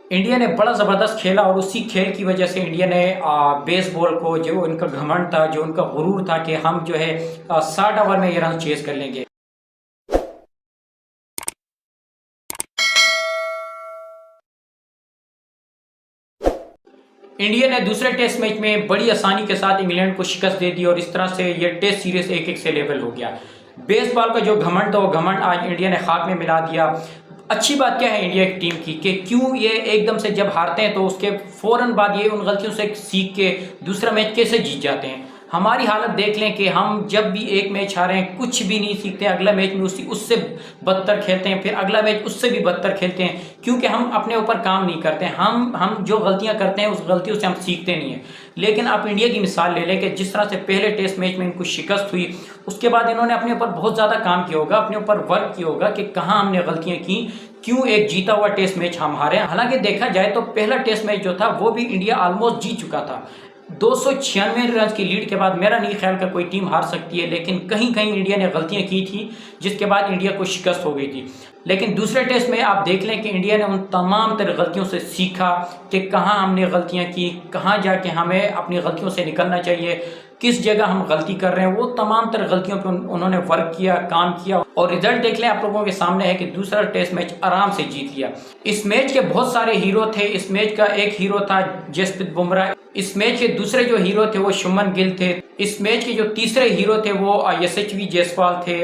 India ने बड़ा ज़बरदस्त खेला और उसी खेल की वजह से इंडिया ने बेसबॉल को, जो उनका घमंड था, जो उनका गुरूर था कि हम जो है 60 ओवर में ये रन चेज कर लेंगे। इंडिया ने दूसरे टेस्ट मैच में बड़ी आसानी के साथ इंग्लैंड को शिकस्त दे दी और इस तरह से ये टेस्ट सीरीज 1-1 से लेवल हो गया। बेसबॉल का जो घमंड था वो घमंड आज इंडिया ने खाक में मिला दिया। अच्छी बात क्या है इंडिया की टीम की कि क्यों ये एकदम से जब हारते हैं तो उसके फौरन बाद ये उन गलतियों से सीख के दूसरा मैच कैसे जीत जाते हैं। हमारी हालत देख लें कि हम जब भी एक मैच हारे हैं कुछ भी नहीं सीखते, अगला मैच में उससे बदतर खेलते हैं, फिर अगला मैच उससे भी बदतर खेलते हैं, क्योंकि हम अपने ऊपर काम नहीं करते। हम जो गलतियां करते हैं उस गलतियों से हम सीखते नहीं हैं। लेकिन आप इंडिया की मिसाल ले लें कि जिस तरह से पहले टेस्ट मैच में इनको शिकस्त हुई, उसके बाद इन्होंने अपने ऊपर बहुत ज़्यादा काम किया होगा, अपने ऊपर वर्क किया होगा कि कहाँ हमने गलतियां की, क्यों एक जीता हुआ टेस्ट मैच हम हारे। हालांकि देखा जाए तो पहला टेस्ट मैच जो था वो भी इंडिया ऑलमोस्ट जीत चुका था। 296 रन की लीड के बाद मेरा नहीं ख्याल का कोई टीम हार सकती है, लेकिन कहीं कहीं इंडिया ने गलतियां की थी जिसके बाद इंडिया को शिकस्त हो गई थी। लेकिन दूसरे टेस्ट में आप देख लें कि इंडिया ने उन तमाम तरह गलतियों से सीखा कि कहाँ हमने गलतियां की, कहाँ जाके हमें अपनी गलतियों से निकलना चाहिए, किस जगह हम गलती कर रहे हैं। वो तमाम तरह गलतियों पर उन्होंने वर्क किया, काम किया और रिजल्ट देख लें आप लोगों के सामने है कि दूसरा टेस्ट मैच आराम से जीत लिया। इस मैच के बहुत सारे हीरो थे। इस मैच का एक हीरो था जसप्रीत बुमराह। इस मैच के दूसरे जो हीरो थे वो शुभमन गिल थे। इस मैच के जो तीसरे हीरो थे वो यशस्वी जायसवाल थे।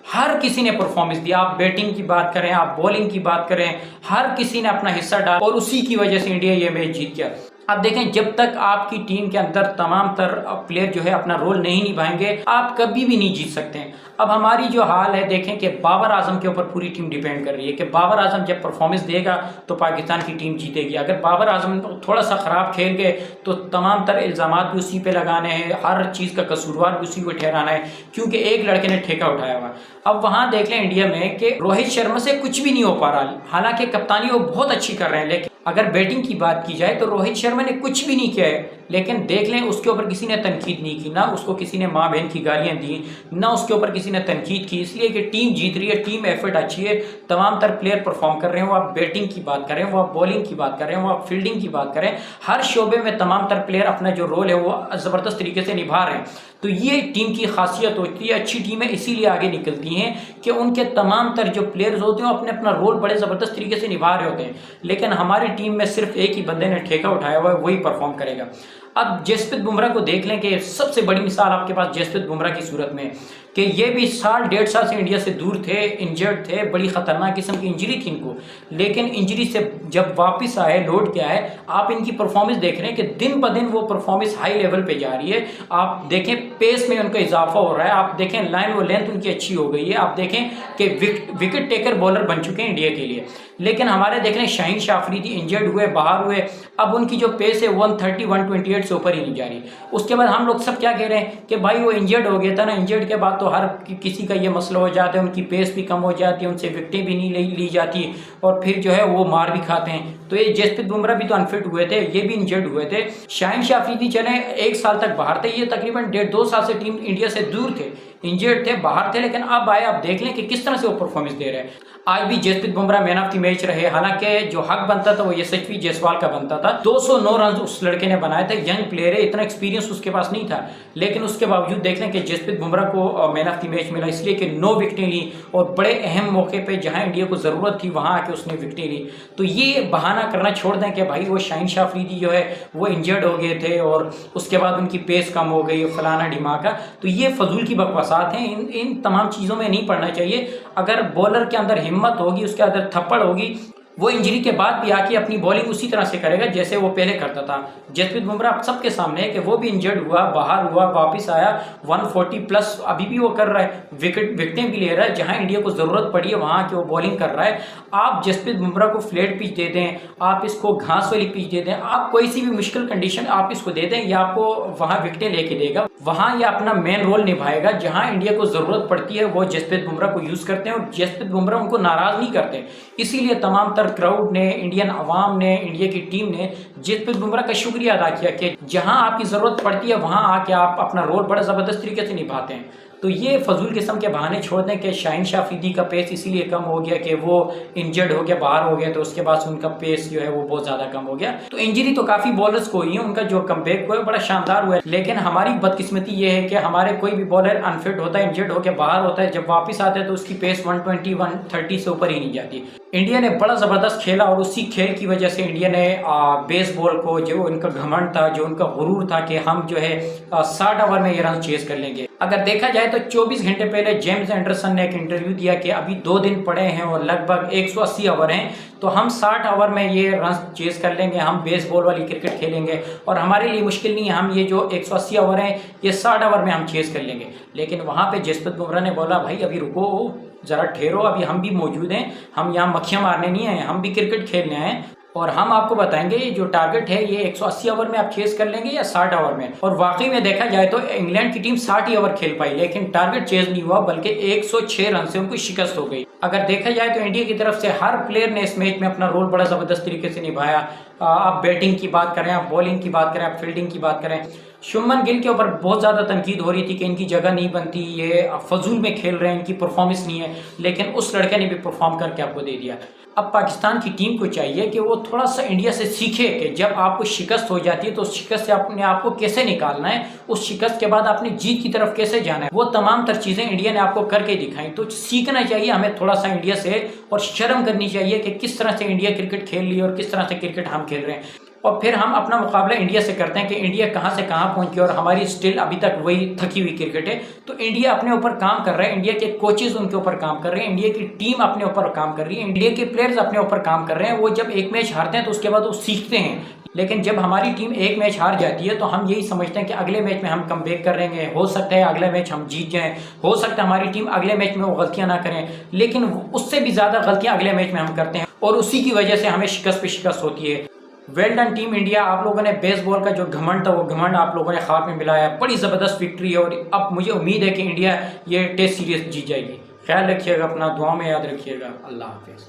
हर किसी ने परफॉर्मेंस दिया। आप बैटिंग की बात करें, आप बॉलिंग की बात करें, हर किसी ने अपना हिस्सा डाला और उसी की वजह से इंडिया ये मैच जीत गया। अब देखें, जब तक आपकी टीम के अंदर तमाम तर प्लेयर जो है अपना रोल नहीं निभाएंगे, आप कभी भी नहीं जीत सकते हैं। अब हमारी जो हाल है देखें कि बाबर आजम के ऊपर पूरी टीम डिपेंड कर रही है कि बाबर आजम जब परफॉर्मेंस देगा तो पाकिस्तान की टीम जीतेगी। अगर बाबर आजम थोड़ा सा खराब खेल गए तो तमाम तर इल्जामात भी उसी पे लगाने हैं, हर चीज़ का कसूरवार भी उसी को ठहराना है, क्योंकि एक लड़के ने ठेका उठाया हुआ। अब वहां देख लें इंडिया में कि रोहित शर्मा से कुछ भी नहीं हो पा रहा। हालांकि कप्तानी वो बहुत अच्छी कर रहे हैं, लेकिन अगर बैटिंग की बात की जाए तो रोहित शर्मा ने कुछ भी नहीं किया है। लेकिन देख लें उसके ऊपर किसी ने तनकीद नहीं की, ना उसको किसी ने माँ बहन की गालियां दी, ना उसके ऊपर किसी ने तनकीद की, इसलिए कि टीम जीत रही है, टीम एफर्ट अच्छी है, तमाम तर प्लेयर परफॉर्म कर रहे हैं। वो आप बैटिंग की बात करें, वो आप बॉलिंग की बात करें, वो आप फील्डिंग की बात करें, हर शोबे में तमाम तर प्लेयर अपना जो रोल है वो ज़बरदस्त तरीके से निभा रहे हैं। तो ये टीम की खासियत होती है। अच्छी टीमें इसीलिए आगे निकलती हैं कि उनके तमाम तर जो प्लेयर्स होते हैं वो अपने अपना रोल बड़े ज़बरदस्त तरीके से निभा रहे होते हैं। लेकिन हमारी टीम में सिर्फ एक ही बंदे ने ठेका उठाया हुआ है, वही परफॉर्म करेगा। अब जसप्रीत बुमराह को देख लें कि सबसे बड़ी मिसाल आपके पास जसप्रीत बुमराह की सूरत में कि ये भी साल 1.5 साल से इंडिया से दूर थे, इंजर्ड थे, बड़ी खतरनाक किस्म की इंजरी थी इनको। लेकिन इंजरी से जब वापस आए, लौट के आए, आप इनकी परफॉर्मेंस देख रहे हैं कि दिन ब दिन वो परफॉर्मेंस हाई लेवल पे जा रही है। आप देखें पेस में उनका इजाफा हो रहा है, आप देखें लाइन व लेंथ उनकी अच्छी हो गई है, आप देखें कि विकेट टेकर बॉलर बन चुके हैं इंडिया के लिए। लेकिन हमारे देख लें शाहीन शाह अफरीदी इंजर्ड हुए, बाहर हुए, अब उनकी जो पेस है 130 128 से ऊपर ही नहीं जा रही। उसके बाद हम लोग सब क्या कह रहे हैं कि भाई वो इंजर्ड हो गया था ना, इंजर्ड के बाद तो हर किसी का ये मसला हो जाता है, उनकी पेस भी कम हो जाती है, उनसे विकेटें भी नहीं ली जाती और फिर जो है वो मार भी खाते हैं। तो ये जसप्रीत बुमराह भी तो अनफिट हुए थे, ये भी इंजर्ड हुए थे। शाहीन शाह अफरीदी चले 1 साल तक बाहर थे, ये तकरीबन 1.5-2 साल से टीम इंडिया से दूर थे, इंजर्ड थे, बाहर थे। लेकिन अब आए, आप देख लें कि किस तरह से वो परफॉर्मेंस दे रहे हैं। आज भी Jasprit Bumrah man of the match रहे। हालांकि जो हक बनता था वो यशस्वी जायसवाल का बनता था। 209 रन उस लड़के ने बनाए थे। यंग प्लेयर है, इतना एक्सपीरियंस उसके पास नहीं था, लेकिन उसके बावजूद देख लें कि जसप्रीत बुमराह को मैन ऑफ द मैच मिला, इसलिए कि 9 विकेटें ली और बड़े अहम मौके पे जहां इंडिया को जरूरत थी वहां आके उसने विकेटें ली। तो ये बहाना करना छोड़ दें कि भाई वो शाहीन शाह अफरीदी जो है वो इंजर्ड हो गए थे और उसके बाद उनकी पेस कम हो गई, फलाना ढिमाका। तो ये फजूल की बकवासात हैं, इन तमाम चीज़ों में नहीं पड़ना चाहिए। अगर बॉलर के अंदर हिम्मत होगी, उसके अंदर थप्पड़ होगी, वो इंजरी के बाद भी आके अपनी बॉलिंग उसी तरह से करेगा जैसे वो पहले करता था। जसप्रीत बुमराह सबके सामने है कि वो भी इंजर्ड हुआ, बाहर हुआ, वापस आया, 140 प्लस अभी भी वो कर रहा है, विकेटें भी ले रहा है, जहां इंडिया को जरूरत पड़ी है वहां के वो बॉलिंग कर रहा है। आप जसप्रीत बुमराह को फ्लैट पिच दे दें, आप इसको घास वाली पिच दे दें, आप कोई सी भी मुश्किल कंडीशन आप इसको दे दें, या आपको वहां विकेटें लेके देगा, वहां ये अपना मेन रोल निभाएगा। जहां इंडिया को जरूरत पड़ती है वो जसप्रीत बुमराह को यूज करते हैं और जसप्रीत बुमराह उनको नाराज नहीं करते। इसीलिए तमाम क्राउड ने, इंडियन अवाम ने, इंडिया की टीम ने जसप्रीत बुमराह का शुक्रिया अदा किया कि जहां आपकी जरूरत पड़ती है वहां आके आप अपना रोल बड़ा जबरदस्त तरीके से निभाते हैं। तो ये फजूल किस्म के बहाने छोड़ दें कि शाहीन शाह अफरीदी का पेस इसीलिए कम हो गया कि वो इंजर्ड हो गया, बाहर हो गया, तो उसके बाद उनका पेस जो है वो बहुत ज़्यादा कम हो गया। तो इंजरी तो काफ़ी बॉलर्स को हुई है, उनका जो कमबैक हुआ है बड़ा शानदार हुआ है, लेकिन हमारी बदकिस्मती ये है कि हमारे कोई भी बॉलर अनफिट होता है, इंजर्ड होकर बाहर होता है, जब वापस आता है तो उसकी पेस 120 130 से ऊपर ही नहीं जाती। इंडिया ने बड़ा ज़बरदस्त खेला और उसी खेल की वजह से इंडिया ने बेसबॉल को, जो उनका घमंड था, जो उनका गुरूर था कि हम जो है 60 ओवर में ये रन चेस कर लेंगे। अगर देखा जाए तो 24 घंटे पहले जेम्स एंडरसन ने एक इंटरव्यू दिया कि अभी 2 दिन पड़े हैं और लगभग 180 ओवर हैं, तो हम 60 ओवर में ये रन चेस कर लेंगे, हम बेसबॉल वाली क्रिकेट खेलेंगे और हमारे लिए मुश्किल नहीं है, हम ये जो 180 ओवर हैं ये 60 ओवर में हम चेस कर लेंगे। लेकिन वहाँ पे जसप्रीत बुमराह ने बोला भाई अभी रुको, ज़रा ठहरो, अभी हम भी मौजूद हैं, हम यहाँ मक्खियाँ मारने नहीं आए, हम भी क्रिकेट खेलने आए और हम आपको बताएंगे ये जो टारगेट है ये 180 ओवर में आप चेस कर लेंगे या 60 ओवर में। और वाकई में देखा जाए तो इंग्लैंड की टीम 60 ही ओवर खेल पाई, लेकिन टारगेट चेज नहीं हुआ, बल्कि 106 रन से उनको शिकस्त हो गई। अगर देखा जाए तो इंडिया की तरफ से हर प्लेयर ने इस मैच में अपना रोल बड़ा ज़बरदस्त तरीके से निभाया। आप बैटिंग की बात करें, आप बॉलिंग की बात करें, आप फील्डिंग की बात करें, शुभमन गिल के ऊपर बहुत ज़्यादा तनकीद हो रही थी कि इनकी जगह नहीं बनती, ये फजूल में खेल रहे हैं, इनकी परफॉर्मेंस नहीं है, लेकिन उस लड़के ने भी परफॉर्म करके आपको दे दिया। अब पाकिस्तान की टीम को चाहिए कि वो थोड़ा सा इंडिया से सीखे कि जब आपको शिकस्त हो जाती है तो उस शिकस्त से अपने आप को कैसे निकालना है, उस शिकस्त के बाद आपने जीत की तरफ कैसे जाना है, वो तमाम तर चीज़ें इंडिया ने आपको करके दिखाई। तो सीखना चाहिए हमें थोड़ा सा इंडिया से, और शर्म करनी चाहिए कि किस तरह से इंडिया क्रिकेट खेल रही है और किस तरह से क्रिकेट हम खेल रहे हैं, और फिर हम अपना मुकाबला इंडिया से करते हैं कि इंडिया कहाँ से कहाँ पहुँच गई और हमारी स्टिल अभी तक वही थकी हुई क्रिकेट है। तो इंडिया अपने ऊपर काम कर रहा है, इंडिया के कोचेज उनके ऊपर काम कर रहे हैं, इंडिया की टीम अपने ऊपर काम कर रही है, इंडिया के प्लेयर्स अपने ऊपर काम कर रहे हैं। वो जब एक मैच हारते हैं तो उसके बाद वो सीखते हैं, लेकिन जब हमारी टीम एक मैच हार जाती है तो हम यही समझते हैं कि अगले मैच में हम कमबैक कर रहेंगे, हो सकता है अगला मैच हम जीत जाएं, हो सकता है हमारी टीम अगले मैच में वो गलतियां ना करें, लेकिन उससे भी ज़्यादा गलतियां अगले मैच में हम करते हैं और उसी की वजह से हमें शिकस्त पे शिकस्त होती है। वेल डन टीम इंडिया, आप लोगों ने बेसबॉल का जो घमंड था वो घमंड आप लोगों ने खाक में मिलाया, बड़ी ज़बरदस्त विक्ट्री है और अब मुझे उम्मीद है कि इंडिया ये टेस्ट सीरीज जीत जाएगी। ख्याल रखिएगा अपना, दुआ में याद रखिएगा। अल्लाह हाफिज़।